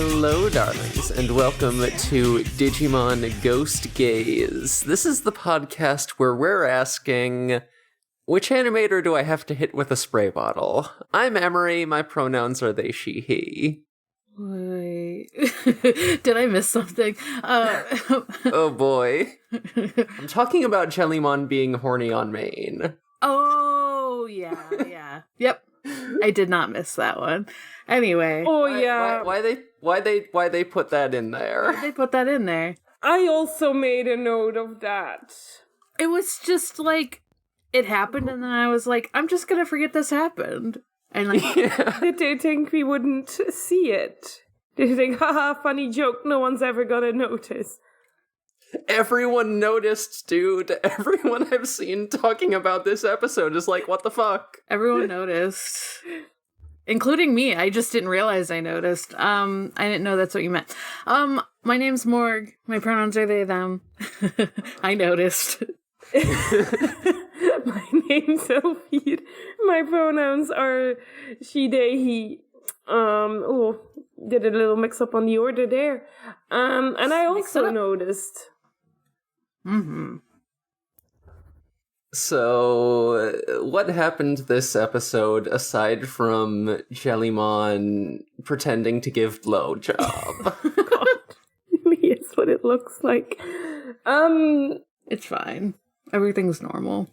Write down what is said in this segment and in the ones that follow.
Hello, darlings, and welcome to Digimon Ghost Gays. This is the podcast where we're asking, which animator do I have to hit with a spray bottle? I'm Emery, my pronouns are they, she, he. Wait, did I miss something? Oh boy. I'm talking about Jellymon being horny on main. Oh, yeah. Yep. I did not miss that one. Anyway. Oh yeah. Why they put that in there? Why'd they put that in there? I also made a note of that. It was just like, it happened and then I was like, I'm just gonna forget this happened. And like, Did they think we wouldn't see it? Did they think, haha, funny joke, no one's ever gonna notice? Everyone noticed, dude. Everyone I've seen talking about this episode is like, what the fuck? everyone noticed. Including me. I just didn't realize I noticed. I didn't know that's what you meant. My name's Morg. My pronouns are they, them. I noticed. My name's Elfie. My pronouns are she, they, he. Did a little mix up on the order there. And I also noticed. Mm-hmm. So, what happened this episode aside from Jellymon pretending to give blowjob? God, really is what it looks like. It's fine. Everything's normal.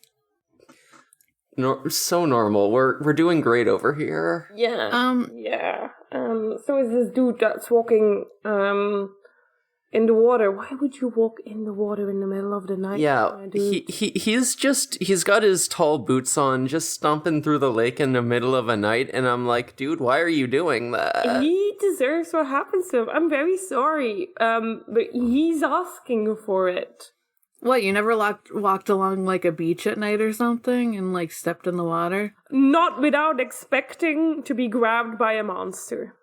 So normal. We're doing great over here. Yeah. Yeah. So is this dude that's walking in the water. Why would you walk in the water in the middle of the night? Yeah, he's got his tall boots on, just stomping through the lake in the middle of a night, and I'm like, dude, why are you doing that? He deserves what happens to him. I'm very sorry. But he's asking for it. What, you never walked along like a beach at night or something and like stepped in the water? Not without expecting to be grabbed by a monster.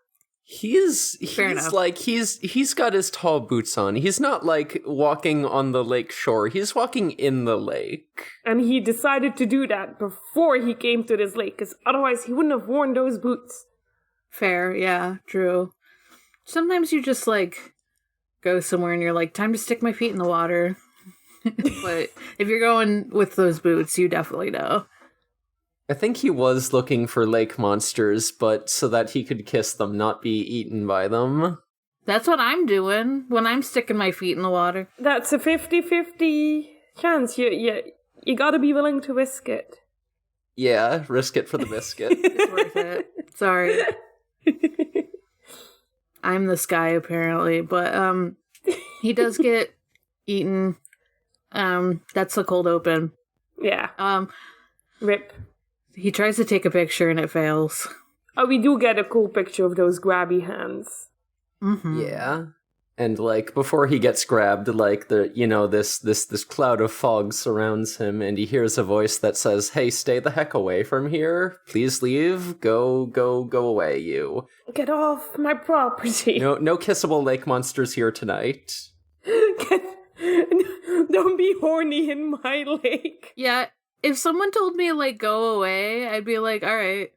He's enough. like, he's got his tall boots on. He's not like walking on the lake shore. He's walking in the lake. And he decided to do that before he came to this lake, because otherwise he wouldn't have worn those boots. Fair, yeah, true. Sometimes you just like go somewhere and you're like, time to stick my feet in the water. But if you're going with those boots, you definitely know. I think he was looking for lake monsters, but so that he could kiss them, not be eaten by them. That's what I'm doing when I'm sticking my feet in the water. That's a 50-50 chance. You gotta be willing to risk it. Yeah, risk it for the biscuit. It's worth it. Sorry. I'm this guy, apparently. But he does get eaten. That's the cold open. Yeah. Rip. He tries to take a picture and it fails. Oh, we do get a cool picture of those grabby hands. Mm-hmm. Yeah. And like before he gets grabbed, like this cloud of fog surrounds him, and he hears a voice that says, "Hey, stay the heck away from here. Please leave. Go away, you. Get off my property." No kissable lake monsters here tonight. Don't be horny in my lake. Yeah, if someone told me, like, go away, I'd be like, alright,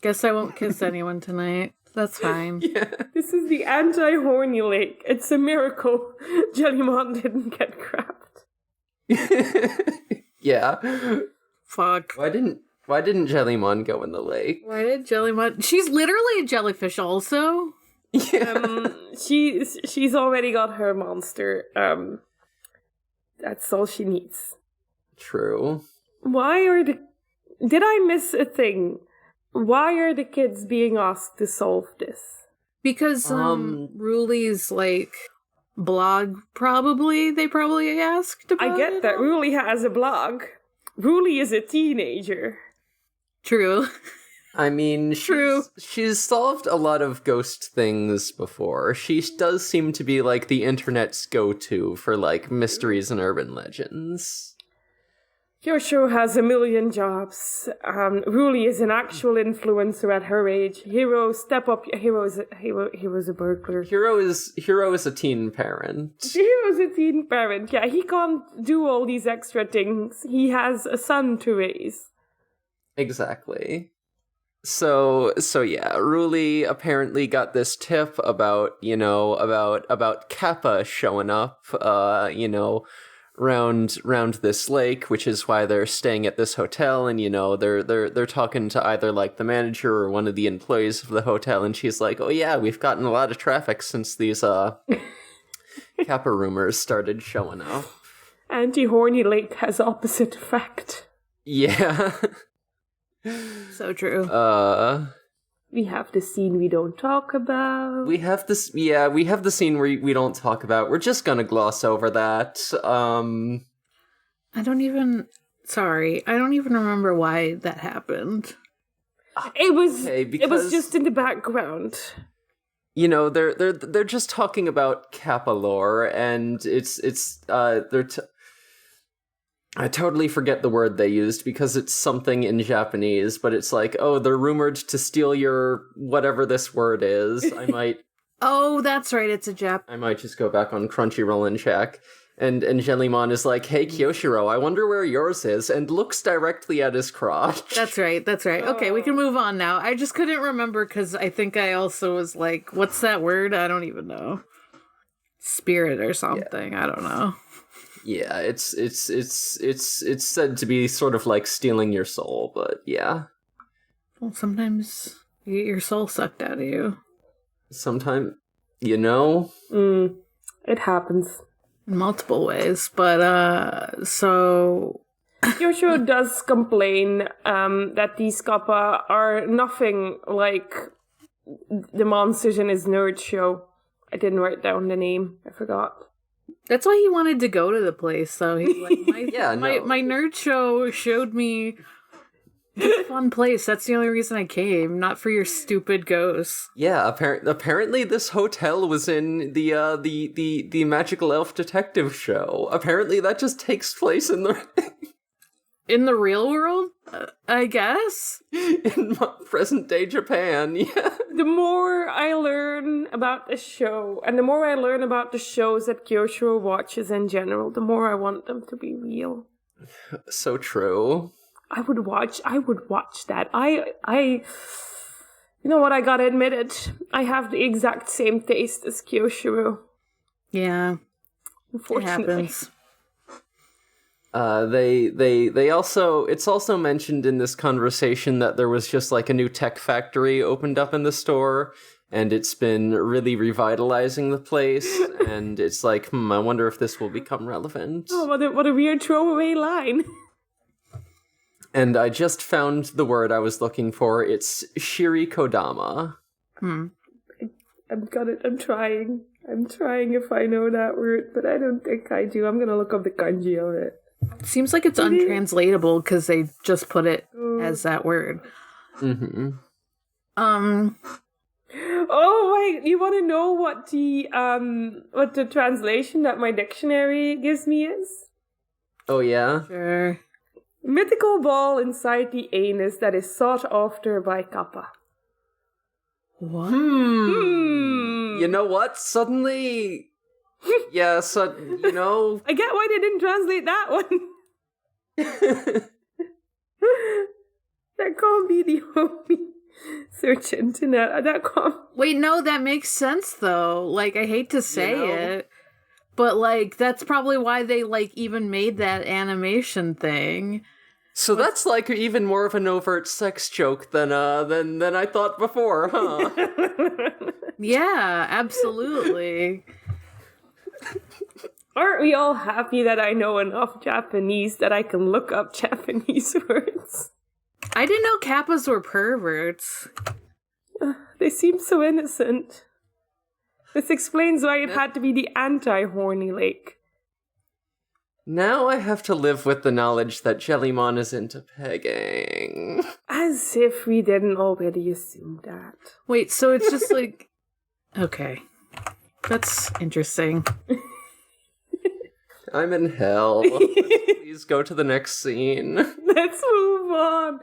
guess I won't kiss anyone tonight. That's fine. Yeah. This is the anti-horny lake. It's a miracle Jellymon didn't get grabbed. Yeah. Fuck. Why didn't Jellymon go in the lake? Why did Jellymon... She's literally a jellyfish also. Yeah. She's already got her monster. That's all she needs. True. Did I miss a thing? Why are the kids being asked to solve this? Because, Ruli's, like, blog, they probably asked about I get it. that Ruli has a blog. Ruli is a teenager. True. I mean, True. She's solved a lot of ghost things before. She does seem to be, like, the internet's go-to for, like, mysteries and urban legends. Kiyoshiro has a million jobs. Ruli is an actual influencer at her age. Hero, step up. Hero's a burglar. Hero is a teen parent. Hero's a teen parent. Yeah, he can't do all these extra things. He has a son to raise. Exactly. So yeah, Ruli apparently got this tip about, about Kappa showing up, round this lake, which is why they're staying at this hotel, and they're talking to either like the manager or one of the employees of the hotel, and she's like, "Oh yeah, we've gotten a lot of traffic since these Kappa rumors started showing up." Anti-horny lake has opposite effect. Yeah. So true. We have the scene we don't talk about. We have the scene where we don't talk about. We're just gonna gloss over that. I don't even remember why that happened. It was just in the background. They're just talking about Kappa lore, and I totally forget the word they used because it's something in Japanese, but it's like, oh, they're rumored to steal your whatever this word is. I might. Oh, that's right. It's a Jap. I might just go back on Crunchyroll and check. And Jellymon is like, "Hey, Kiyoshiro, I wonder where yours is," and looks directly at his crotch. That's right. Okay, we can move on now. I just couldn't remember because I think I also was like, what's that word? I don't even know. Spirit or something. Yeah. I don't know. Yeah, it's said to be sort of like stealing your soul, but yeah. Well, sometimes you get your soul sucked out of you. Sometimes, It happens. In multiple ways, but, so... Kiyoshiro does complain that these kappa are nothing like the monsters in his nerd show. I didn't write down the name. I forgot. That's why he wanted to go to the place, so he's like, my nerd show showed me a fun place. That's the only reason I came, not for your stupid ghosts. Yeah, apparently this hotel was in the Magical Elf Detective show. Apparently that just takes place in the... In the real world, I guess? In present-day Japan, yeah. The more I learn about the show, and the more I learn about the shows that Kiyoshiro watches in general, the more I want them to be real. So true. I would watch that. You know what, I gotta admit it. I have the exact same taste as Kiyoshiro. Yeah. Unfortunately. It happens. They also, it's also mentioned in this conversation that there was just like a new tech factory opened up in the store, and it's been really revitalizing the place, and it's like, I wonder if this will become relevant. Oh, what a weird throwaway line. And I just found the word I was looking for. It's Shirikodama. I've got it. I'm trying if I know that word, but I don't think I do. I'm gonna look up the kanji of it. It seems like it's untranslatable because they just put it as that word. Mm-hmm. Oh wait, you want to know what the translation that my dictionary gives me is? Oh yeah? Sure. Mythical ball inside the anus that is sought after by kappa. What? You know what? Suddenly... Yeah, so, I get why they didn't translate that one. That can't be the only search internet. That can't... Wait, no, that makes sense, though. Like, I hate to say it, but, like, that's probably why they, like, even made that animation thing. So that's, like, even more of an overt sex joke than I thought before, huh? Yeah, absolutely. Aren't we all happy that I know enough Japanese that I can look up Japanese words? I didn't know kappas were perverts. They seem so innocent. This explains why it had to be the anti-horny lake. Now I have to live with the knowledge that Jellymon is into pegging. As if we didn't already assume that. Wait, so it's just like... Okay. That's interesting. I'm in hell. Please go to the next scene. Let's move on.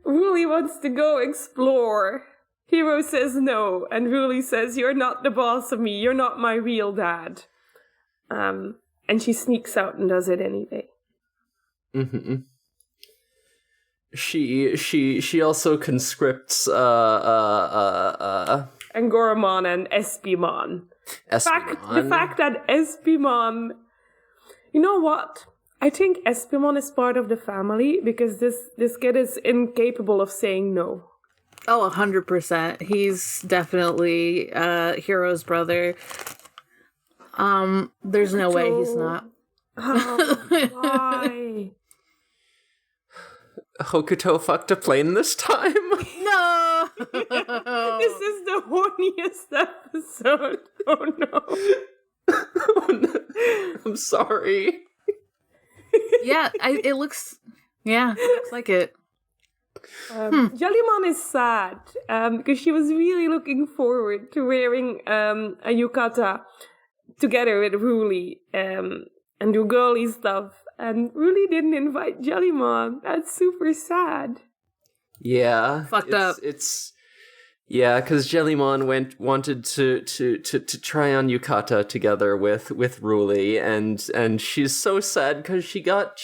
Ruli wants to go explore. Hiro says no, and Ruli says, "You're not the boss of me. You're not my real dad." And she sneaks out and does it anyway. Mm-hmm. She also conscripts Angoramon and Espimon. The fact that Espimon... You know what? I think Espimon is part of the family because this kid is incapable of saying no. Oh, 100%. He's definitely Hero's brother. There's no way he's not. Why? Hokuto fucked a plane this time? No! This is the horniest episode. Oh no. Oh, no. I'm sorry. Yeah, it looks like it. Jellymon is sad because she was really looking forward to wearing a yukata together with Ruli and do girly stuff, and Ruli didn't invite Jellymon. That's super sad. Yeah, Fucked up. Yeah, because Jellymon wanted to try on yukata together with Ruli, and she's so sad because she got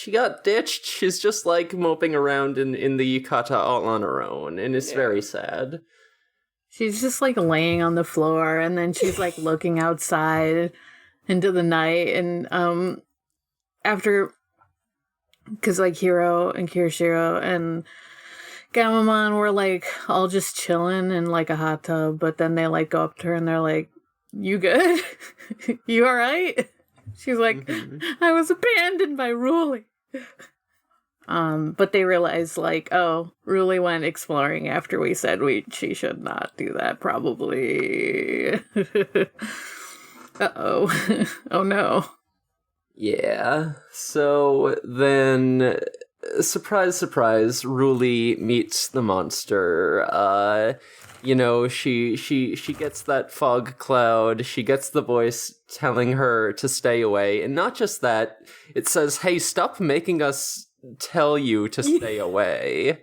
ditched. She's just like moping around in the yukata all on her own, and it's very sad. She's just like laying on the floor, and then she's like looking outside into the night, and after, because like Hiro and Kiyoshiro and Gamamon were like all just chilling in like a hot tub, but then they like go up to her and they're like, "You good? You all right?" She's like, "I was abandoned by Ruli." But they realized like, oh, Ruli went exploring after we said she should not do that, probably. Uh-oh. Oh no. Yeah. So then, surprise, surprise, Ruli meets the monster. She gets that fog cloud, she gets the voice telling her to stay away, and not just that, it says, "Hey, stop making us tell you to stay away.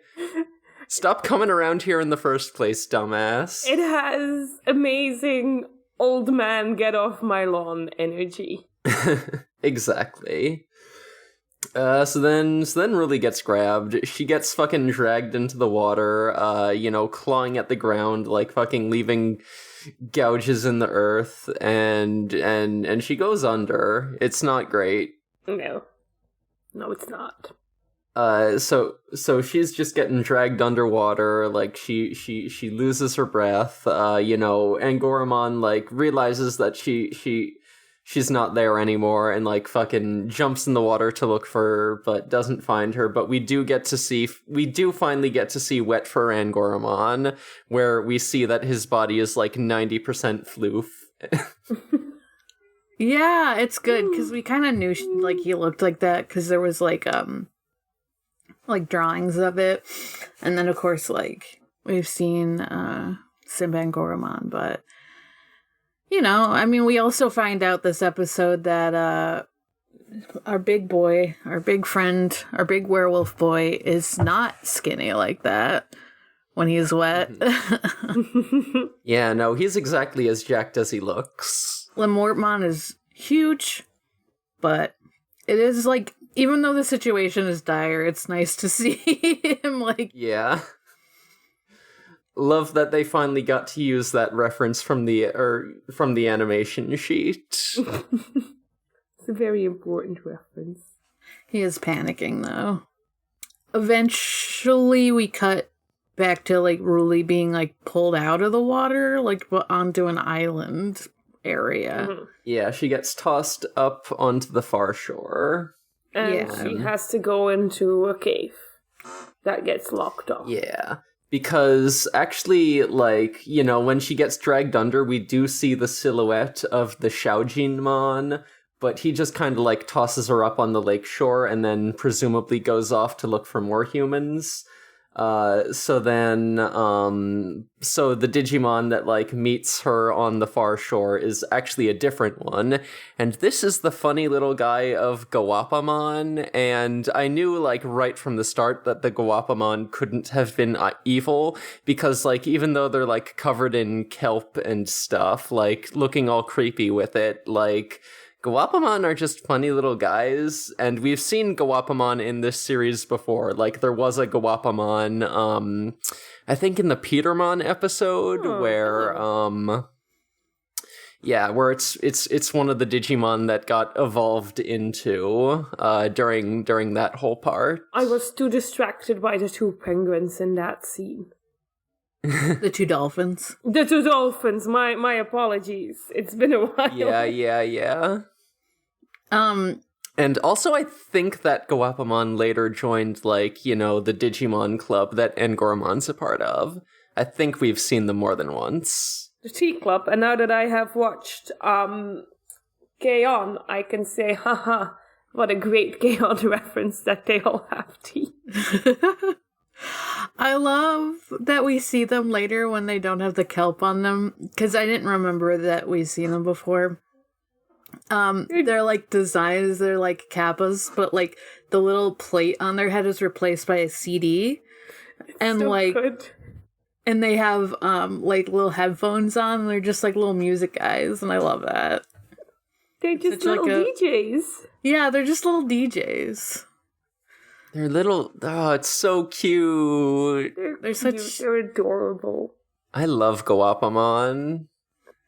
Stop coming around here in the first place, dumbass." It has amazing old man get off my lawn energy. Exactly. So then Ruli gets grabbed. She gets fucking dragged into the water, clawing at the ground, like fucking leaving gouges in the earth, and she goes under. It's not great. No, it's not. So she's just getting dragged underwater, like she loses her breath, Angoramon like realizes that she's not there anymore and like fucking jumps in the water to look for her, but doesn't find her. But we do finally get to see wet fur Angoramon, where we see that his body is like 90% floof. Yeah, it's good because we kind of knew he looked like that because there was like drawings of it, and then of course like we've seen Simba Angoramon, but we also find out this episode that our big boy, our big friend, our big werewolf boy is not skinny like that when he's wet. Yeah, no, he's exactly as jacked as he looks. Lemortmon is huge, but it is like, even though the situation is dire, it's nice to see him like... Yeah. Love that they finally got to use that reference from the animation sheet. It's a very important reference. He is panicking though. Eventually we cut back to like Ruli being like pulled out of the water, like onto an island area. Mm-hmm. Yeah, she gets tossed up onto the far shore. And she has to go into a cave that gets locked off. Yeah. Because actually, when she gets dragged under, we do see the silhouette of the Xiaojinmon, but he just kind of tosses her up on the lake shore and then presumably goes off to look for more humans. So the Digimon that meets her on the far shore is actually a different one, and this is the funny little guy of Gawapamon, and I knew right from the start that the Gawapamon couldn't have been evil, because even though they're covered in kelp and stuff, looking all creepy with it, Gawapamon are just funny little guys, and we've seen Gawapamon in this series before. Like, there was a Gawapamon, I think in the Petermon episode, where it's one of the Digimon that got evolved into during that whole part. I was too distracted by the two penguins in that scene. The two dolphins. The two dolphins. My apologies. It's been a while. Yeah. And also I think that Gawapamon later joined, like, you know, the Digimon club that Ngoromon's a part of. I think we've seen them more than once. The tea club, and now that I have watched Gaon, I can say, haha, what a great Gaon reference that they all have tea. I love that we see them later when they don't have the kelp on them, because I didn't remember that we've seen them before. They're like designs, they're like kappas, but like the little plate on their head is replaced by a CD. And so like good. And they have like little headphones on, and they're just like little music guys, and I love that. They're just Such little DJs. Yeah, they're just little DJs. They're little, it's so cute. They're such... They're adorable. I love Gawapamon.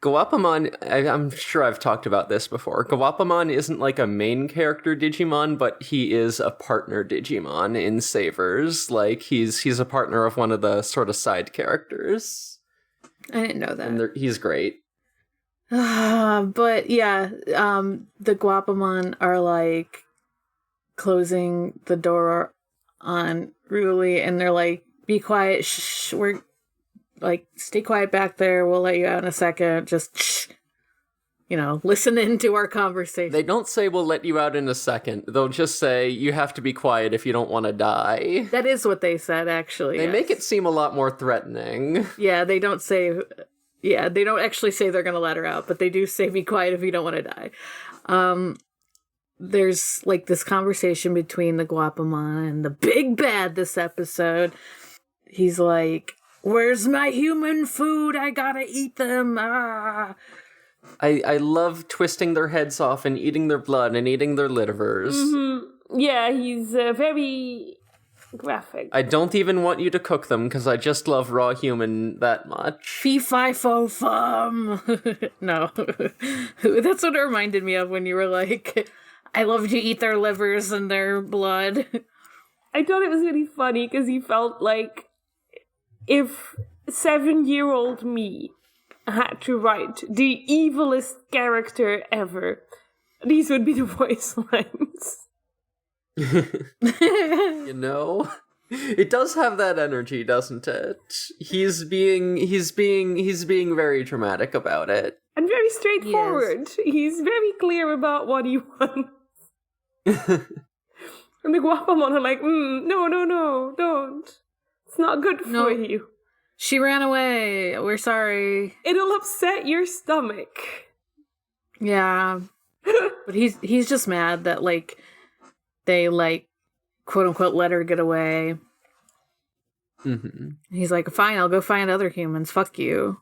Gawapamon, I'm sure I've talked about this before. Gawapamon isn't like a main character Digimon, but he is a partner Digimon in Savers. Like, he's a partner of one of the sort of side characters. I didn't know that. And he's great. But yeah, the Gawapamon are like closing the door on Ruli, and they're like, be quiet, shh, we're like, stay quiet back there, we'll let you out in a second, just shh, you know, listen into our conversation. They don't say we'll let you out in a second. They'll just say you have to be quiet if you don't want to die. That is what they said, actually. They make it seem a lot more threatening. Yeah, they don't actually say they're gonna let her out, but they do say be quiet if you don't want to die. There's like this conversation between the Gawapamon and the big bad this episode. He's like, where's my human food? I gotta eat them. Ah. I love twisting their heads off and eating their blood and eating their livers. Mm-hmm. Yeah, he's very graphic. I don't even want you to cook them because I just love raw human that much. Fee fi fo fum. No. That's what it reminded me of when you were like, I love to eat their livers and their blood. I thought it was really funny because he felt like if 7-year-old me had to write the evilest character ever, these would be the voice lines. You know, it does have that energy, doesn't it? He's being very dramatic about it. And very straightforward. He's very clear about what he wants. And the Gawapamon are like, no, don't. It's not good for you. She ran away. We're sorry. It'll upset your stomach. Yeah. But he's just mad that, like, they, like, quote-unquote let her get away. Mm-hmm. He's like, fine, I'll go find other humans. Fuck you.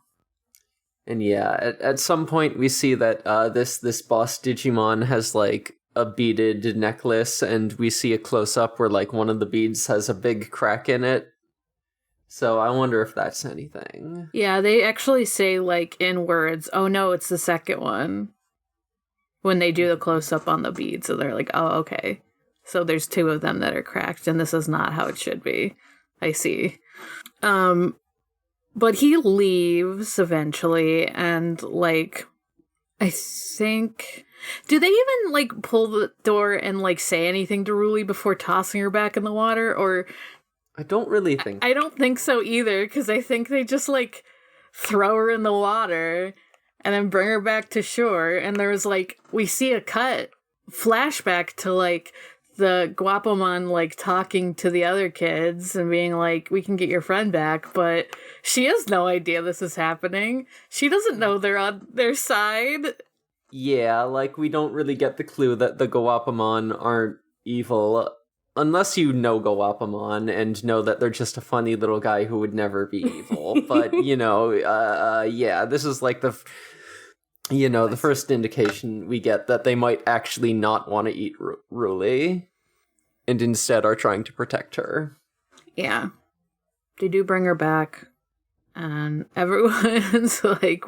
And yeah, at some point we see that this boss Digimon has, like, a beaded necklace, and we see a close-up where, like, one of the beads has a big crack in it. So I wonder if that's anything. Yeah, they actually say, like, in words, oh no, it's the second one. When they do the close-up on the bead, so they're like, oh, okay. So there's 2 of them that are cracked, and this is not how it should be. I see. But he leaves eventually, and, like, I think... Do they even, like, pull the door and, like, say anything to Ruli before tossing her back in the water, or... I don't really think... I don't think so either, because I think they just, like, throw her in the water and then bring her back to shore, and there's, like, we see a flashback to, like, the Gawapamon, like, talking to the other kids and being like, we can get your friend back, but she has no idea this is happening. She doesn't know they're on their side. Yeah, like, we don't really get the clue that the Gawapamon aren't evil, unless you know Gawapamon and know that they're just a funny little guy who would never be evil. But, you know, yeah, this is like you know, the first indication we get that they might actually not want to eat Ruli, and instead are trying to protect her. Yeah. They do bring her back, and everyone's, like,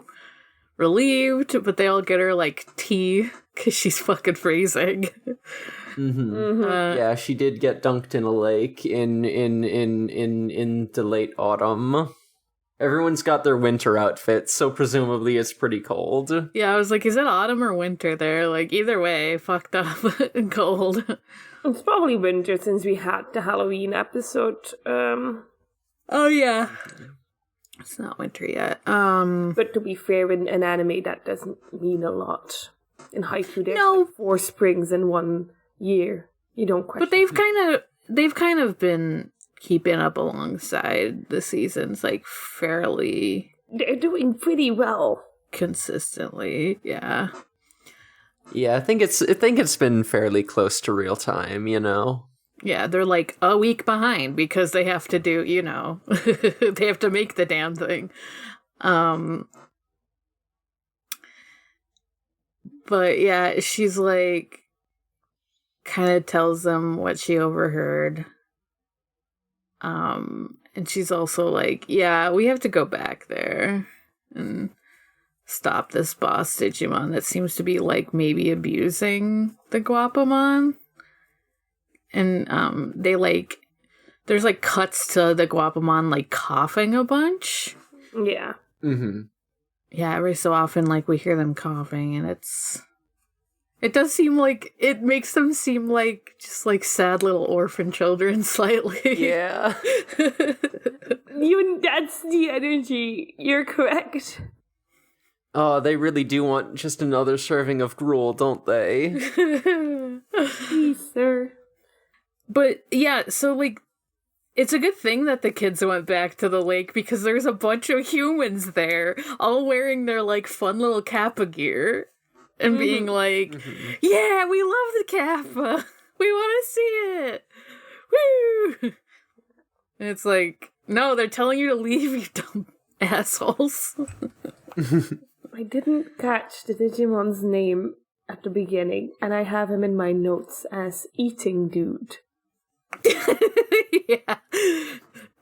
relieved, but they all get her, like, tea, because she's fucking freezing. Yeah, she did get dunked in a lake in the late autumn. Everyone's got their winter outfits, so presumably it's pretty cold. Yeah, I was like, is it autumn or winter there? Like, either way, fucked up and cold. It's probably winter since we had the Halloween episode. Oh, yeah. It's not winter yet. But to be fair, in an anime, that doesn't mean a lot. In Haiku, there's No. like 4 springs in 1 year. You don't question. But they've kind of been keeping up alongside the seasons, like, fairly They're doing pretty well. consistently. Yeah. Yeah, I think it's been fairly close to real time, you know. Yeah, they're like a week behind because they have to do, you know, they have to make the damn thing. But yeah, she's like, kind of tells them what she overheard. And she's also like, yeah, we have to go back there and stop this boss Digimon that seems to be like maybe abusing the Guapamon. And they like, there's like cuts to the Guapamon like coughing a bunch. Yeah. Mm-hmm. Yeah, every so often like we hear them coughing, and it does seem like it makes them seem like just like sad little orphan children slightly. Yeah. That's the energy. You're correct. Oh, they really do want just another serving of gruel, don't they? Please, sir. But yeah, so like it's a good thing that the kids went back to the lake because there's a bunch of humans there, all wearing their like fun little Kappa gear and being like, yeah, we love the Kappa. We want to see it. Woo! And it's like, no, they're telling you to leave, you dumb assholes. I didn't catch the Digimon's name at the beginning, and I have him in my notes as Eating Dude. Yeah,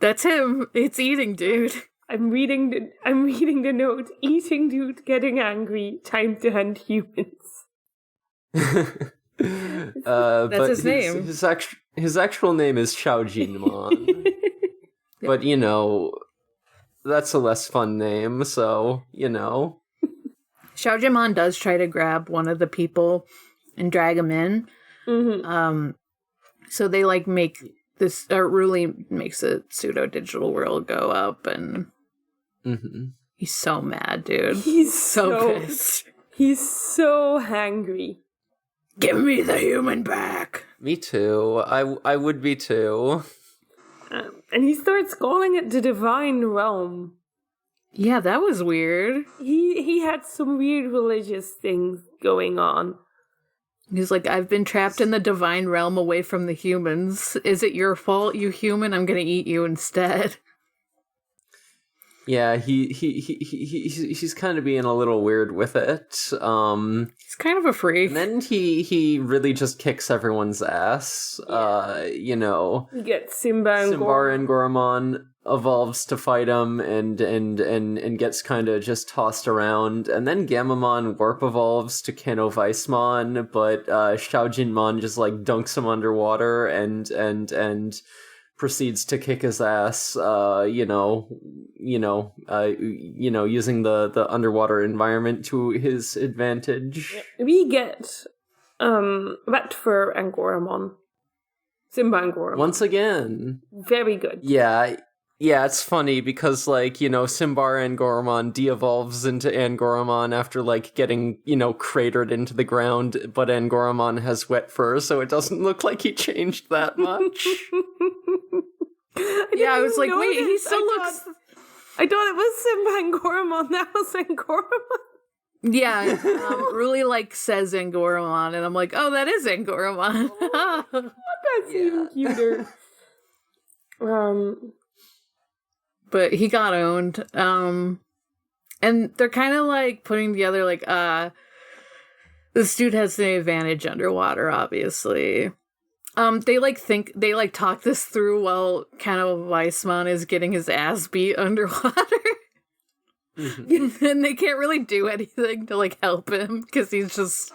that's him. It's Eating Dude. I'm reading the note. Eating Dude getting angry. Time to hunt humans. That's his name. His actual name is Jellymon. But, you know, that's a less fun name, so, you know. Jellymon does try to grab one of the people and drag him in. Mm-hmm. So they like make this, Ruli makes a pseudo-digital world go up, and he's so mad, dude. He's so pissed. He's so hangry. Give me the human back. Me too. I would be too. And he starts calling it the Divine Realm. Yeah, that was weird. He had some weird religious things going on. He's like, I've been trapped in the divine realm away from the humans. Is it your fault, you human? I'm gonna eat you instead. Yeah, he's kind of being a little weird with it. He's kind of a freak. And then he really just kicks everyone's ass. You know, You get Simba and Goramon evolves to fight him and gets kind of just tossed around. And then Gamamon warp evolves to Kano Weissmon, but Xiaojinmon just like dunks him underwater and proceeds to kick his ass, using the underwater environment to his advantage. We get Wet Fur and Goramon. Simba and Goramon. Once again. Very good. Yeah, it's funny because, like, you know, Simbar and Goramon de-evolves into Angoramon after, like, getting, you know, cratered into the ground, but Angoramon has wet fur, so it doesn't look like he changed that much. I was like, wait, he still looks... I thought it was Simba and Goramon. That was Angoramon. Yeah, Ruli, like, says Angoramon, and I'm like, oh, that is Angoramon. That's even cuter. But he got owned. And they're kind of like putting together like, this dude has the advantage underwater, obviously. They talk this through while kind of Weissman is getting his ass beat underwater. And they can't really do anything to like help him because he's just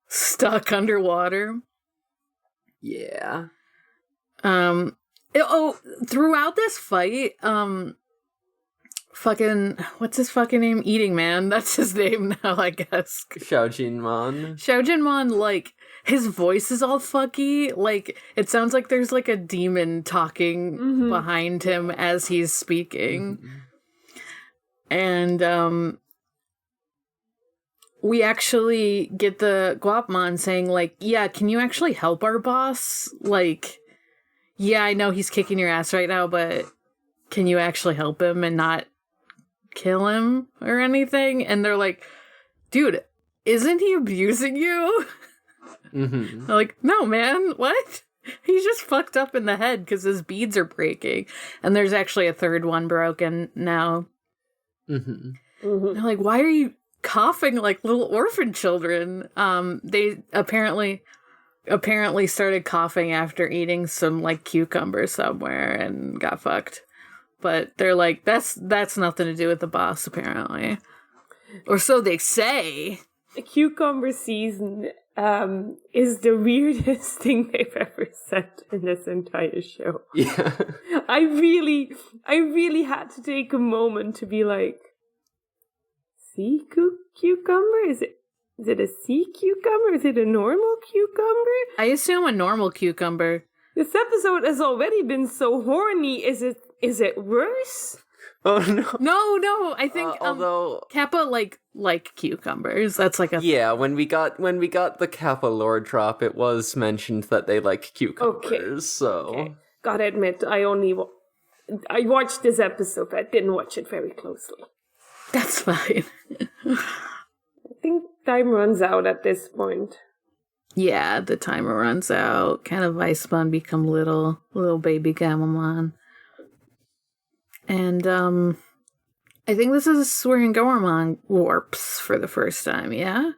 stuck underwater. Yeah. Throughout this fight, fucking, what's his fucking name? Eating Man. That's his name now, I guess. Xiaojinmon, like, his voice is all fucky. Like, it sounds like there's, like, a demon talking behind him as he's speaking. And, we actually get the Guapmon saying, like, yeah, can you actually help our boss? Like, yeah, I know he's kicking your ass right now, but can you actually help him and not kill him or anything? And they're like, dude, isn't he abusing you? They're like, no, man, what? He's just fucked up in the head because his beads are breaking. And there's actually a third one broken now. They're like, why are you coughing like little orphan children? They apparently started coughing after eating some like cucumber somewhere and got fucked. But they're like, that's nothing to do with the boss, apparently. Or so they say. The cucumber season is the weirdest thing they've ever said in this entire show. Yeah. I really had to take a moment to be like, sea cucumber? Is it a sea cucumber? Is it a normal cucumber? I assume a normal cucumber. This episode has already been so horny. Is it worse? Oh no. No, I think although Kappa like cucumbers. That's like a when we got the Kappa lore drop, it was mentioned that they like cucumbers. Okay. So okay. Gotta admit, I watched this episode. I didn't watch it very closely. That's fine. I think time runs out at this point. Yeah, the timer runs out. Kind of Weissman become little baby Gamamon. And I think this is where Gamamon warps for the first time, yeah?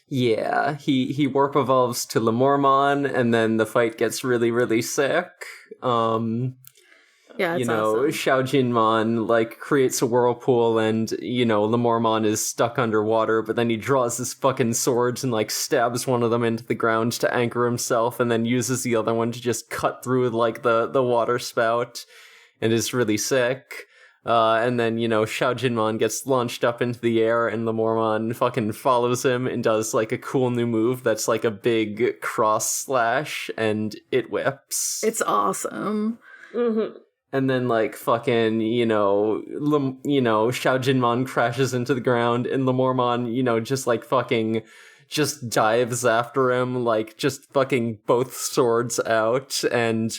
Yeah, he warp evolves to Lemormon, and then the fight gets really, really sick. Yeah, it's awesome. Xiaojinmon, like, creates a whirlpool and, Lemormon is stuck underwater, but then he draws his fucking swords and, like, stabs one of them into the ground to anchor himself, and then uses the other one to just cut through, like, the water spout, and is really sick. And then, Xiaojinmon gets launched up into the air, and Lemormon fucking follows him and does, like, a cool new move that's, like, a big cross slash, and it whips. It's awesome. And then, like, fucking, Xiaojinmon crashes into the ground, and Lemormon, just, like, fucking just dives after him, like, just fucking both swords out, and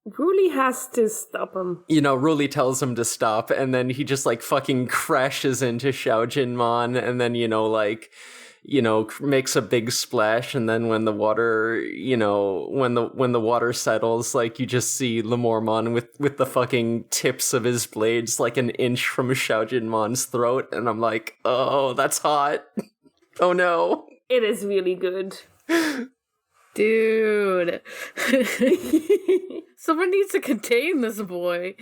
Ruli has to stop him. Ruli tells him to stop, and then he just, like, fucking crashes into Xiaojinmon, and then, makes a big splash, and then when the water, when the water settles, like, you just see Lemormon with the fucking tips of his blades, like, an inch from Xiaojinmon's throat, and I'm like, oh, that's hot. Oh no. It is really good. Dude. Someone needs to contain this boy.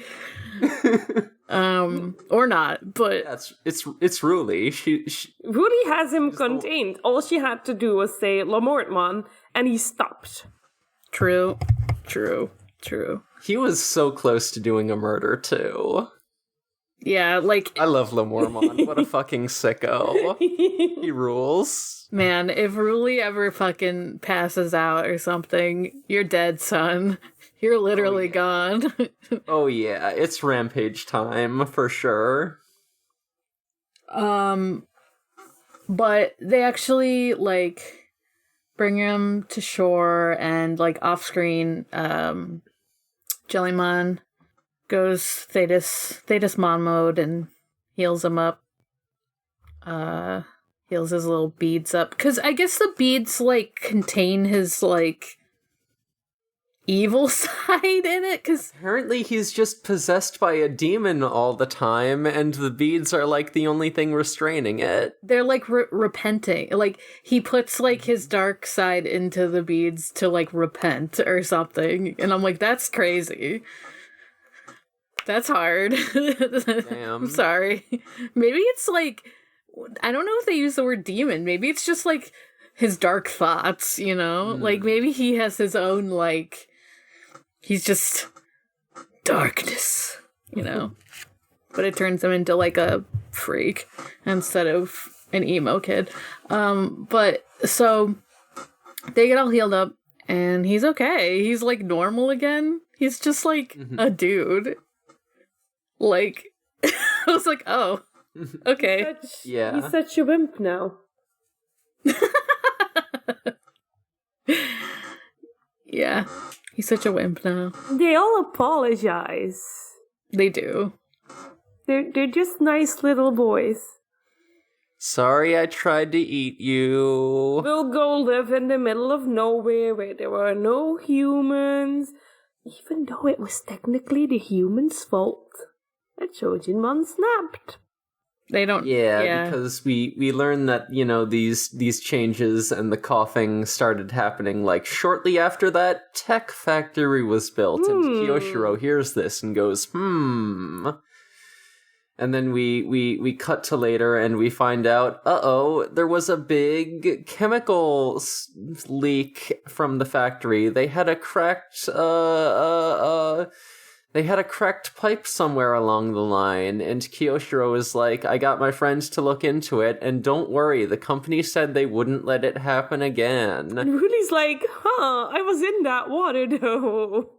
Or not, but it's Ruli. She Ruli has him contained. All she had to do was say Lemortmon, and he stopped. True. He was so close to doing a murder too. Yeah, like, I love Lemormon. What a fucking sicko. He rules. Man, if Ruli ever fucking passes out or something, you're dead, son. You're literally gone. Oh yeah, it's rampage time for sure. But they actually, like, bring him to shore, and, like, off screen, Jellymon goes Thetis Mon mode and heals him up. Heals his little beads up. 'Cause I guess the beads, like, contain his, like, evil side in it, because Apparently he's just possessed by a demon all the time, and the beads are like the only thing restraining it. they're like repenting. Like he puts like his dark side into the beads to like repent or something, and I'm like, that's crazy. That's hard. Damn. I'm sorry. Maybe it's like, I don't know if they use the word demon. Maybe it's just like his dark thoughts, you know? Like maybe he has his own like, he's just darkness, you know? But it turns him into like a freak instead of an emo kid. But so they get all healed up and he's okay. He's like normal again. He's just like a dude. Like, I was like, oh, okay. He's such a wimp now. Yeah, he's such a wimp now. They all apologize. They do. They're just nice little boys. Sorry I tried to eat you. We'll go live in the middle of nowhere where there are no humans, even though it was technically the humans' fault that Jellymon snapped. They don't. Yeah, because we learned that, you know, these changes and the coughing started happening like shortly after that tech factory was built, and Kiyoshiro hears this and goes, And then we cut to later and we find out, there was a big chemical leak from the factory. They had a cracked pipe somewhere along the line, and Kiyoshiro is like, I got my friends to look into it, and don't worry, the company said they wouldn't let it happen again. And Rudy's like, I was in that water though.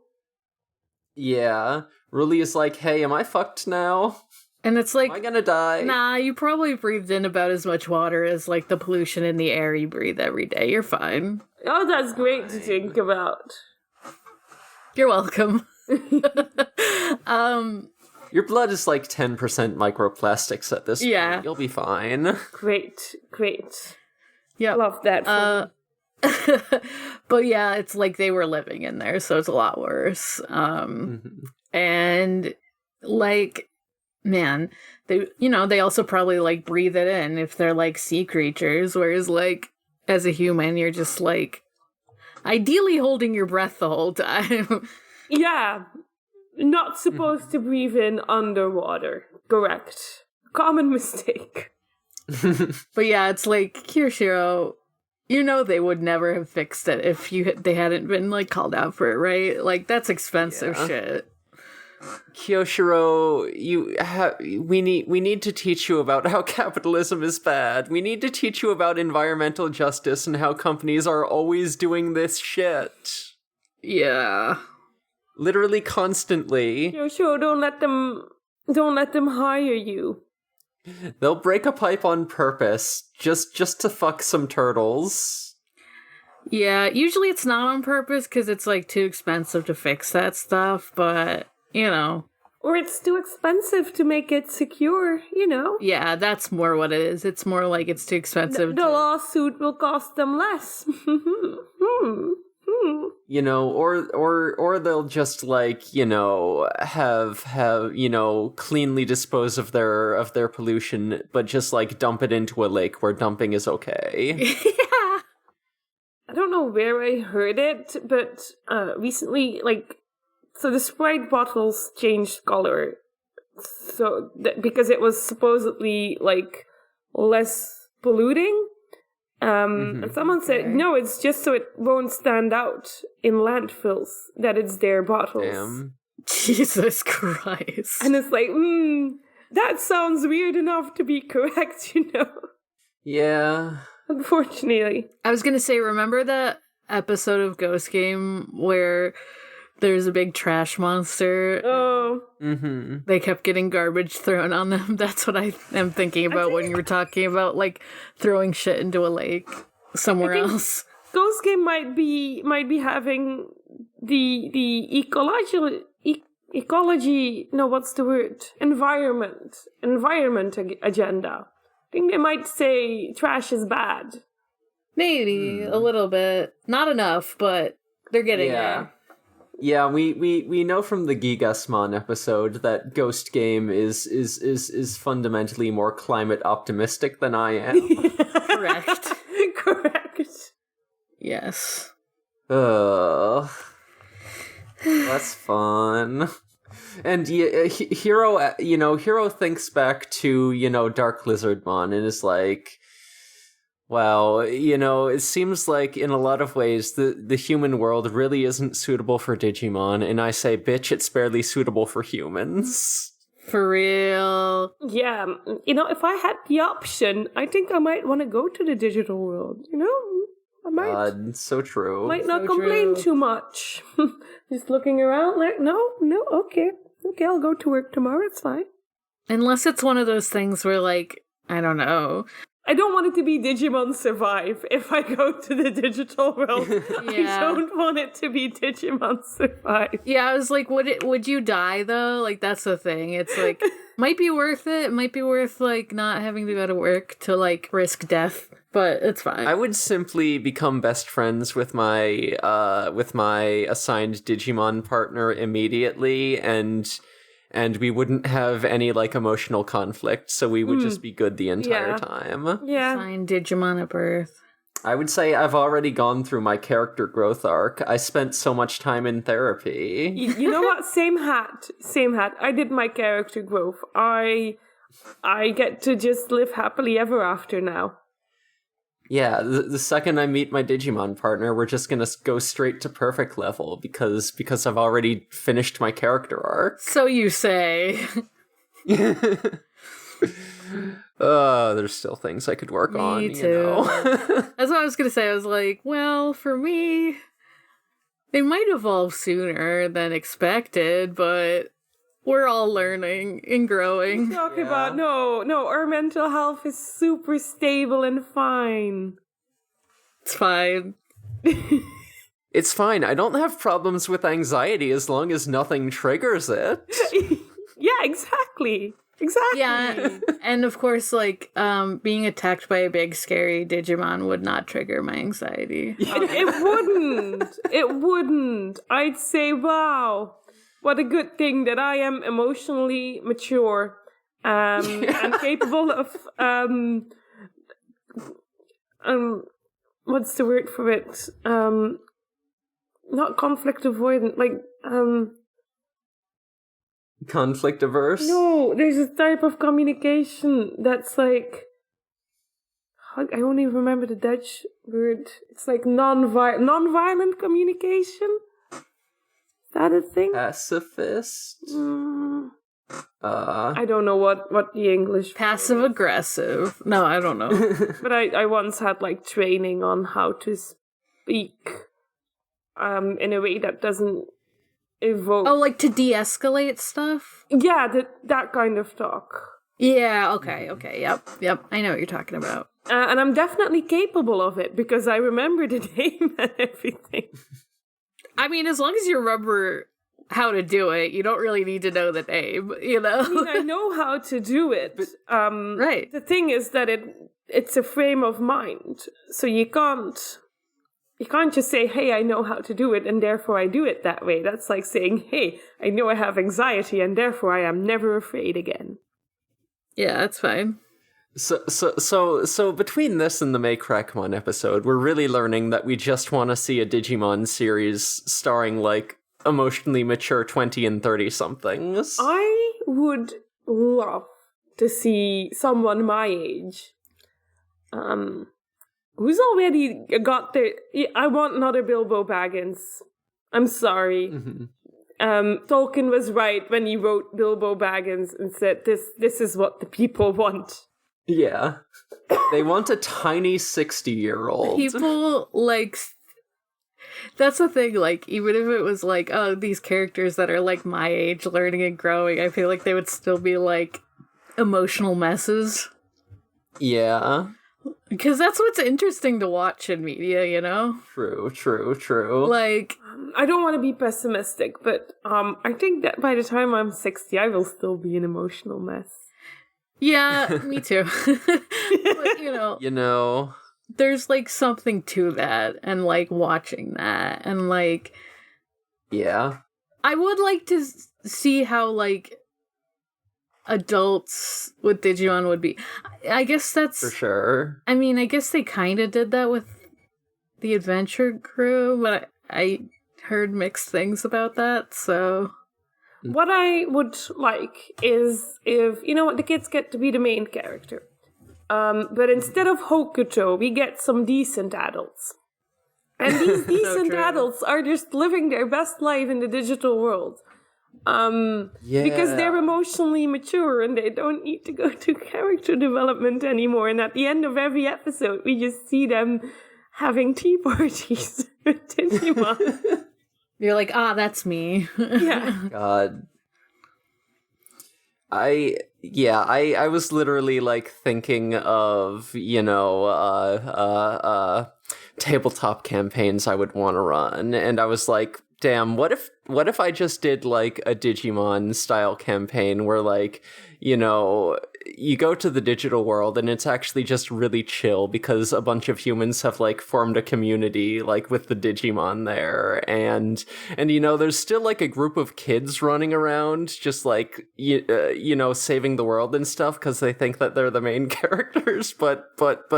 Yeah, Ruli is like, hey, am I fucked now? And it's like, am I gonna die? Nah, you probably breathed in about as much water as like the pollution in the air you breathe every day. You're fine. Oh, that's great to think about. You're welcome. Your blood is like 10% microplastics at this point. You'll be fine. Great. Yeah. Love that. But yeah, it's like they were living in there, so it's a lot worse. And like, man, they also probably like breathe it in if they're like sea creatures, whereas like as a human, you're just like ideally holding your breath the whole time. Yeah. Not supposed to breathe in underwater. Correct. Common mistake. But yeah, it's like, Kiyoshiro, they would never have fixed it if they hadn't been like called out for it, right? Like, that's expensive shit. Kiyoshiro, we need to teach you about how capitalism is bad. We need to teach you about environmental justice and how companies are always doing this shit. Yeah. Literally constantly. Kiyoshiro, don't let them hire you. They'll break a pipe on purpose just to fuck some turtles. Yeah, usually it's not on purpose because it's like too expensive to fix that stuff, but or it's too expensive to make it secure, Yeah, that's more what it is. It's more like it's too expensive. The lawsuit will cost them less. Or they'll just like, have cleanly dispose of their pollution, but just like dump it into a lake where dumping is okay. Yeah. I don't know where I heard it, but recently, so the Sprite bottles changed color, so because it was supposedly like less polluting. And someone said, no, it's just so it won't stand out in landfills that it's their bottles. Damn. Jesus Christ. And it's like, that sounds weird enough to be correct, Yeah. Unfortunately. I was gonna say, remember that episode of Ghost Game where there's a big trash monster? Oh. Mm-hmm. They kept getting garbage thrown on them. That's what I am thinking about when you were talking about like throwing shit into a lake somewhere else. Ghost Game might be having the ecology. No, what's the word? Environment agenda. I think they might say trash is bad. Maybe a little bit, not enough, but they're getting there. Yeah, we know from the Gigasmon episode that Ghost Game is fundamentally more climate optimistic than I am. Correct. Correct. Yes. Ugh. That's fun. And Hero, Hero thinks back to, Dark Lizardmon and is like, wow, it seems like in a lot of ways the human world really isn't suitable for Digimon, and I say, bitch, it's barely suitable for humans. For real. Yeah, if I had the option, I think I might want to go to the digital world, I might. God, so true. Might not So complain true. too much. Just looking around like, no, okay, I'll go to work tomorrow, it's fine. Unless it's one of those things where, like, I don't know. I don't want it to be Digimon Survive if I go to the digital world. Yeah. I don't want it to be Digimon Survive. Yeah, I was like, would you die, though? Like, that's the thing. It's, like, might be worth it. It might be worth, like, not having to go to work to, like, risk death. But it's fine. I would simply become best friends with my assigned Digimon partner immediately, and we wouldn't have any like emotional conflict, so we would just be good the entire time. Yeah. Find Digimon at birth. I would say I've already gone through my character growth arc. I spent so much time in therapy. You know what? Same hat. I did my character growth. I get to just live happily ever after now. Yeah, the second I meet my Digimon partner, we're just gonna go straight to perfect level because I've already finished my character arc. So you say. There's still things I could work on. Me too. That's what I was gonna say. I was like, well, for me, they might evolve sooner than expected, but we're all learning and growing. Talk about no, our mental health is super stable and fine. It's fine. It's fine. I don't have problems with anxiety as long as nothing triggers it. Yeah, exactly. Yeah, and of course, like, being attacked by a big, scary Digimon would not trigger my anxiety. It wouldn't. I'd say, wow, what a good thing that I am emotionally mature and capable of what's the word for it? Not conflict avoidant, like Conflict averse? No, there's a type of communication that's like, I don't even remember the Dutch word. It's like non-violent communication. Is that a thing? Pacifist? I don't know what the English Passive aggressive. No, I don't know. but I once had like training on how to speak in a way that doesn't evoke. Oh, like to de-escalate stuff? Yeah, that kind of talk. Yeah, okay, yep. I know what you're talking about. And I'm definitely capable of it because I remember the name and everything. I mean, as long as you remember how to do it, you don't really need to know the name, you know? I mean, I know how to do it. Right. The thing is that it's a frame of mind. So you can't just say, hey, I know how to do it, and therefore I do it that way. That's like saying, hey, I know I have anxiety, and therefore I am never afraid again. Yeah, that's fine. So between this and the May Crackmon episode, we're really learning that we just want to see a Digimon series starring, like, emotionally mature 20 and 30-somethings. I would love to see someone my age, who's already got their... I want another Bilbo Baggins. I'm sorry. Mm-hmm. Tolkien was right when he wrote Bilbo Baggins and said, this is what the people want. Yeah. They want a tiny 60-year-old. People, like... That's the thing, like, even if it was like, oh, these characters that are, like, my age, learning and growing, I feel like they would still be, like, emotional messes. Yeah. Because that's what's interesting to watch in media, you know? True. Like... I don't want to be pessimistic, but I think that by the time I'm 60, I will still be an emotional mess. Yeah, me too. But, You know... There's, like, something to that, and, like, watching that, and, like, Yeah. I would like to see how, like, adults with Digimon would be. I guess that's... For sure. I mean, I guess they kind of did that with the Adventure Crew, but I heard mixed things about that, so... What I would like is if, the kids get to be the main character. But instead of Hokuto, we get some decent adults. And these decent adults are just living their best life in the digital world. Because they're emotionally mature and they don't need to go to character development anymore. And at the end of every episode, we just see them having tea parties with Digimon. You're like, that's me. Yeah. God. I was literally like thinking of, tabletop campaigns I would want to run, and I was like, damn, what if I just did like a Digimon style campaign where like, you go to the digital world and it's actually just really chill because a bunch of humans have like formed a community like with the Digimon there, and there's still like a group of kids running around just like saving the world and stuff because they think that they're the main characters, but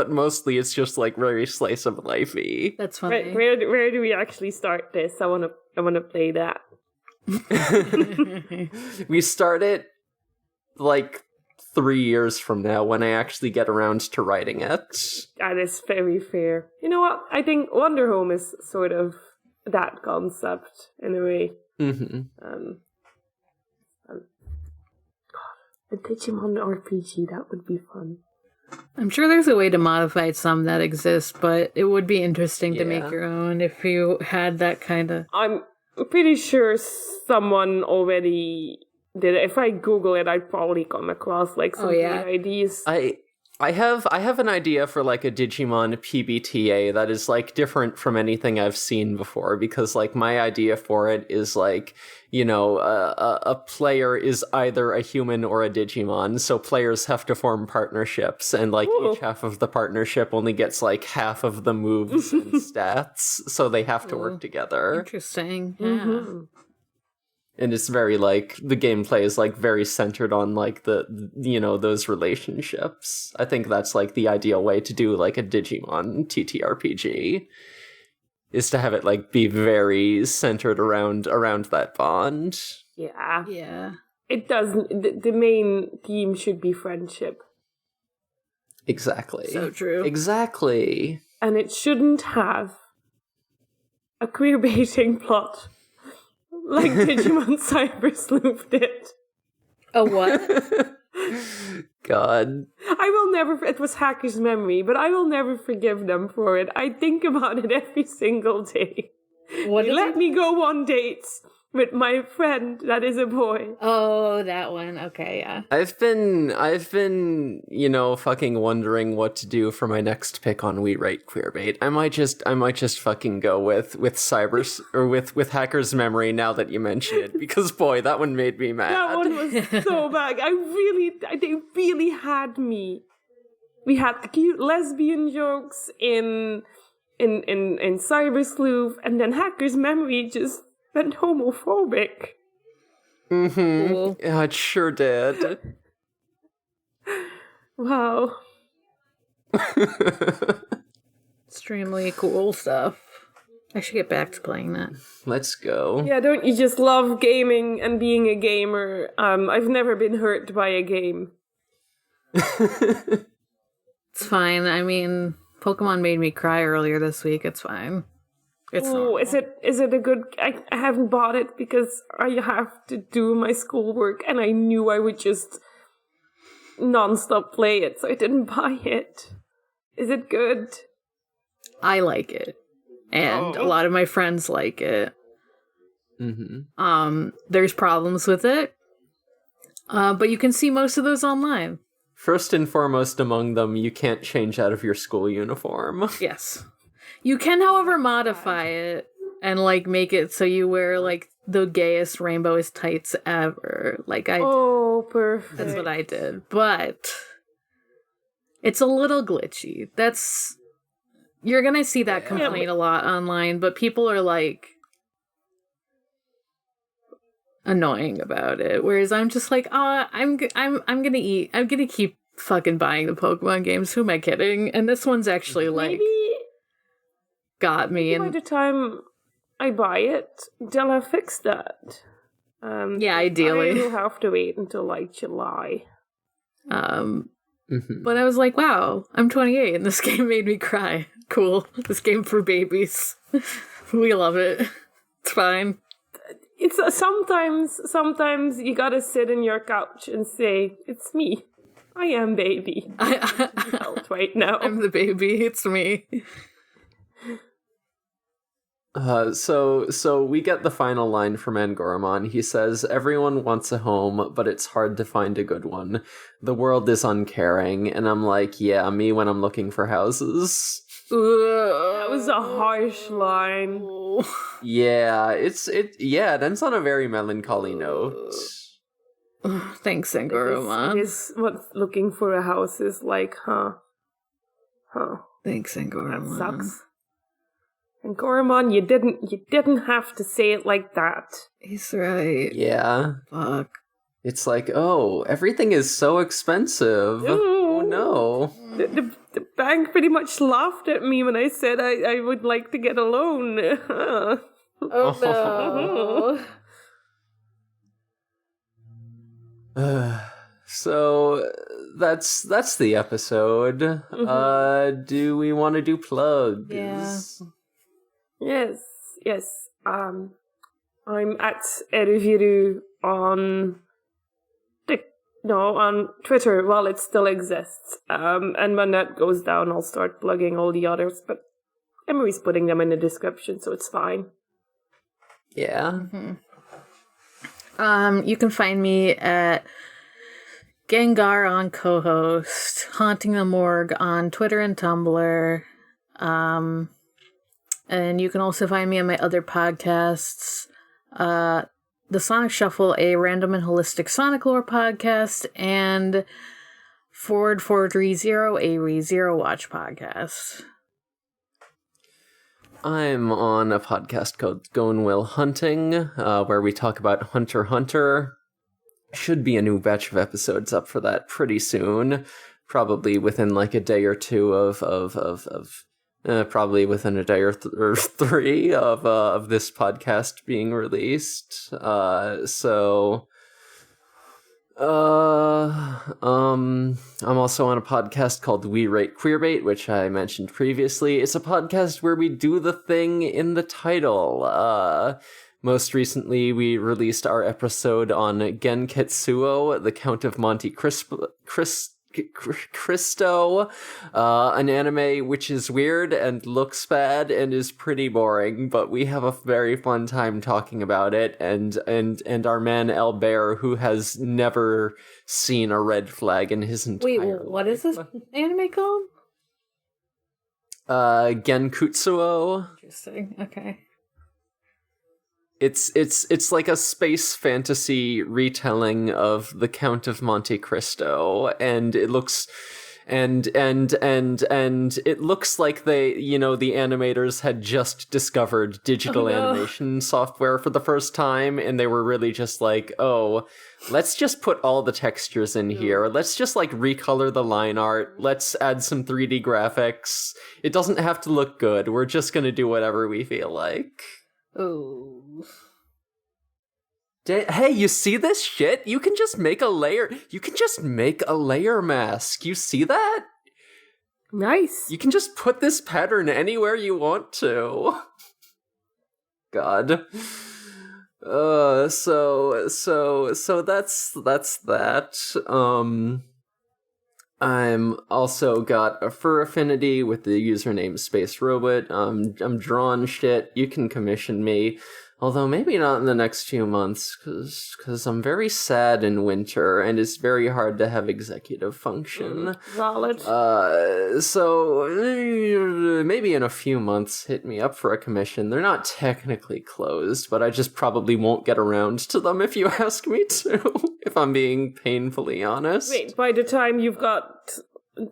mostly it's just like very slice of lifey. That's funny. Where do we actually start this? I want to play that. We start it like 3 years from now when I actually get around to writing it. That is very fair. You know what? I think Wonder Home is sort of that concept in a way. Mm-hmm. A Digimon RPG, that would be fun. I'm sure there's a way to modify some that exist, but it would be interesting to make your own if you had that kind of... I'm pretty sure someone already did it. If I Google it, I'd probably come across like some ideas. I have an idea for like a Digimon PBTA that is like different from anything I've seen before, because like my idea for it is like, a player is either a human or a Digimon, so players have to form partnerships, and like each half of the partnership only gets like half of the moves and stats, so they have to work together. Interesting. Yeah. Mm-hmm. And it's very like the gameplay is like very centered on like the those relationships. I think that's like the ideal way to do like a Digimon TTRPG, is to have it like be very centered around that bond. Yeah. Yeah. It doesn't. The main theme should be friendship. Exactly. So true. Exactly. And it shouldn't have a queer-baiting plot. Like Digimon Cyber Sleuth did. A what? God. I will never... It was Hacker's Memory, but I will never forgive them for it. I think about it every single day. What they let me go on dates with my friend that is a boy. Oh, that one. Okay, yeah. I've been fucking wondering what to do for my next pick on We Write Queerbait. I might just fucking go with Cyber or with Hacker's Memory now that you mention it, because boy, that one made me mad. That one was so bad. They really had me. We had the cute lesbian jokes in Cyber Sleuth, and then Hacker's Memory just went homophobic. Mm-hmm. Cool. Yeah, it sure did. Wow. Extremely cool stuff. I should get back to playing that. Let's go. Yeah, don't you just love gaming and being a gamer? I've never been hurt by a game. It's fine. I mean, Pokemon made me cry earlier this week. It's fine. It's Oh, is it a good... I haven't bought it because I have to do my schoolwork, and I knew I would just non-stop play it, so I didn't buy it. Is it good? I like it. And a lot of my friends like it. Mm-hmm. There's problems with it. But you can see most of those online. First and foremost among them, you can't change out of your school uniform. Yes. You can, however, modify it and, like, make it so you wear, like, the gayest rainbowest tights ever. Like, Oh, perfect. That's what I did. But it's a little glitchy. You're gonna see that complaint a lot online, but people are like, annoying about it. Whereas I'm just like, I'm gonna eat. I'm gonna keep fucking buying the Pokemon games. Who am I kidding? And this one's actually like got me. By And the time I buy it, they'll have fixed that. yeah, ideally. I will have to wait until like July. But I was like, wow, I'm 28 and this game made me cry. Cool. This game for babies. We love it. It's fine. It's sometimes you gotta sit in your couch and say, it's me. I am baby. Right now. I'm the baby. It's me. So we get the final line from Angoramon. He says, "Everyone wants a home, but it's hard to find a good one. The world is uncaring." And I'm like, yeah, me when I'm looking for houses. That was a harsh line. Yeah, it ends on a very melancholy note. Thanks, Angoramon. It is what looking for a house is like, huh? Thanks, Angoramon. That sucks. And Goramon, you didn't have to say it like that. He's right. Yeah. Fuck. It's like, oh, everything is so expensive. Oh no. The bank pretty much laughed at me when I said I would like to get a loan. Oh no. So that's the episode. Do we want to do plugs? Yeah. Yes. I'm at Eruviru on Twitter while it still exists. And when that goes down, I'll start plugging all the others. But Emery's putting them in the description, so it's fine. Yeah. You can find me at Gengar on co-host, Haunting the Morgue on Twitter and Tumblr. And you can also find me on my other podcasts, The Sonic Shuffle, a random and holistic Sonic lore podcast, and Forward 430, a ReZero Watch podcast. I'm on a podcast called Going Will Hunting, where we talk about Hunter x Hunter. Should be a new batch of episodes up for that pretty soon. Probably within like a day or two probably within a day or three of this podcast being released. I'm also on a podcast called We Rate Queerbait, which I mentioned previously. It's a podcast where we do the thing in the title. Most recently, we released our episode on Genketsuo, the Count of Monte Cristo, an anime which is weird and looks bad and is pretty boring, but we have a very fun time talking about it, and our man Albert, who has never seen a red flag in his entire life. Wait, what is this anime called? Genketsuo. Interesting. Okay. It's like a space fantasy retelling of the Count of Monte Cristo, and it looks and it looks like they, the animators had just discovered digital animation software for the first time, and they were really just like, oh, let's just put all the textures in here. Let's just like recolor the line art. Let's add some 3D graphics. It doesn't have to look good. We're just gonna do whatever we feel like. Oh. Hey, you see this shit? You can just make a layer. You can just make a layer mask. You see that? Nice. You can just put this pattern anywhere you want to. God. So that's that. I'm also got a fur affinity with the username Space Robot. I'm drawing shit. You can commission me. Although maybe not in the next few months, because I'm very sad in winter, and it's very hard to have executive function. Valid. So maybe in a few months, hit me up for a commission. They're not technically closed, but I just probably won't get around to them if you ask me to, if I'm being painfully honest. Wait, by the time you've got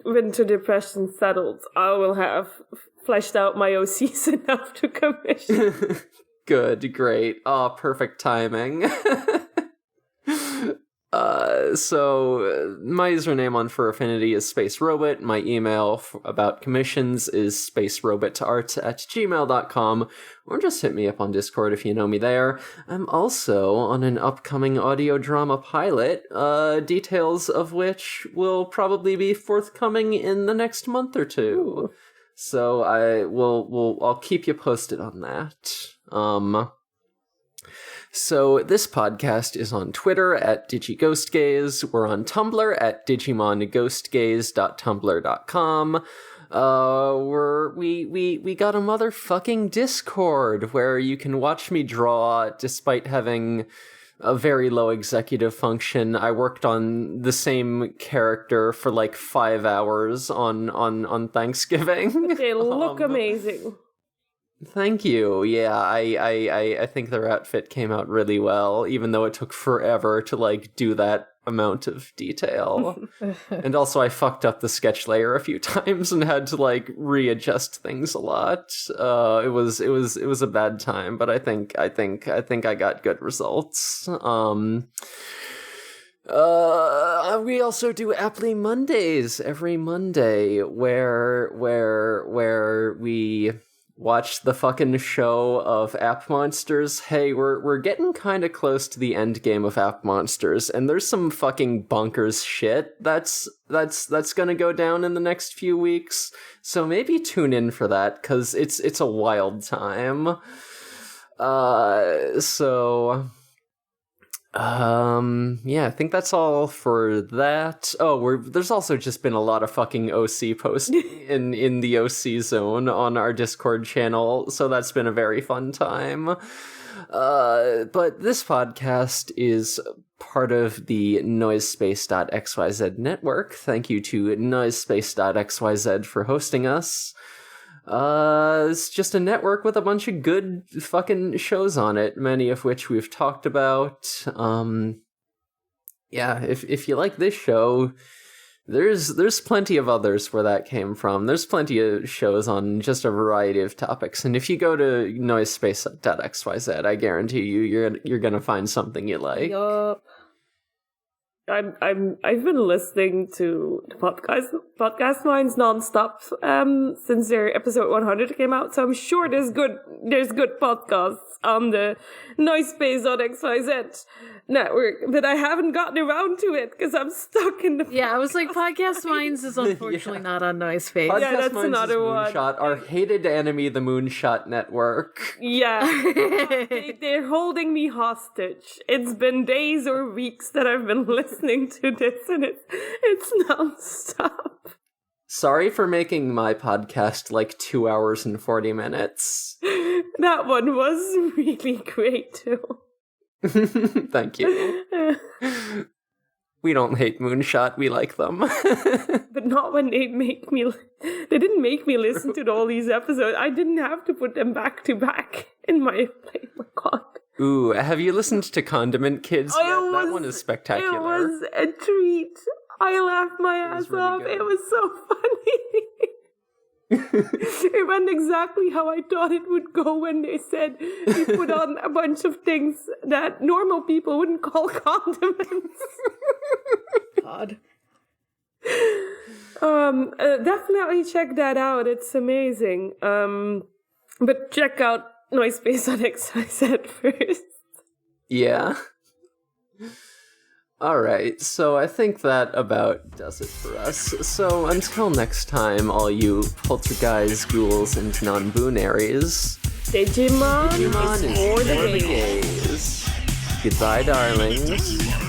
winter depression settled, I will have fleshed out my OCs enough to commission. Good, great. Oh, perfect timing. So my username on Fur Affinity is Space Robot. My email about commissions is spacerobotart@gmail.com, or just hit me up on Discord if you know me there. I'm also on an upcoming audio drama pilot, details of which will probably be forthcoming in the next month or two. Ooh. So I'll keep you posted on that. So this podcast is on Twitter at DigiGhostGays. We're on Tumblr at DigimonGhostGays.tumblr.com. We got a motherfucking Discord where you can watch me draw despite having a very low executive function. I worked on the same character for like 5 hours on Thanksgiving. They look amazing. Thank you. Yeah, I think their outfit came out really well, even though it took forever to like do that amount of detail. And also I fucked up the sketch layer a few times and had to like readjust things a lot. It was a bad time, but I think I got good results. We also do Apply Mondays every Monday where we watch the fucking show of App Monsters. Hey, we're getting kind of close to the end game of App Monsters, and there's some fucking bonkers shit that's gonna go down in the next few weeks. So maybe tune in for that, cause it's a wild time. Yeah, I think that's all for that. Oh, there's also just been a lot of fucking OC posting in the OC zone on our Discord channel, so that's been a very fun time. But this podcast is part of the Noisespace.xyz network. Thank you to Noisespace.xyz for hosting us. It's just a network with a bunch of good fucking shows on it, many of which we've talked about. Yeah, if you like this show, there's plenty of others where that came from. There's plenty of shows on just a variety of topics, and if you go to noisespace.xyz, I guarantee you you're gonna find something you like. Yup. I've been listening to the podcast Minds nonstop since their episode 100 came out, so I'm sure there's good podcasts on the Noisespace.xyz network, but I haven't gotten around to it because I'm stuck in the... Yeah, I was like, Podcast Minds is unfortunately not on Noisespace. Podcast Yeah, that's Minds another is one. Moonshot, our hated enemy, the Moonshot Network. Yeah. They're holding me hostage. It's been days or weeks that I've been listening to this, and it's nonstop. Sorry for making my podcast like 2 hours and 40 minutes. That one was really great, too. Thank you. We don't hate Moonshot, we like them. But not when they make me... They didn't make me listen to all these episodes. I didn't have to put them back to back in my... Oh my god. Ooh, have you listened to Condiment Kids yet? That one is spectacular. It was a treat. I laughed my ass off. It was so funny. It went exactly how I thought it would go when they said you put on a bunch of things that normal people wouldn't call condiments. God. Definitely check that out. It's amazing. But check out Noisespace.xyz first. Yeah. Alright, so I think that about does it for us. So until next time, all you poltergeist, ghouls, and non-boonaries, Digimon is for the for the gays. gays. Goodbye, darlings.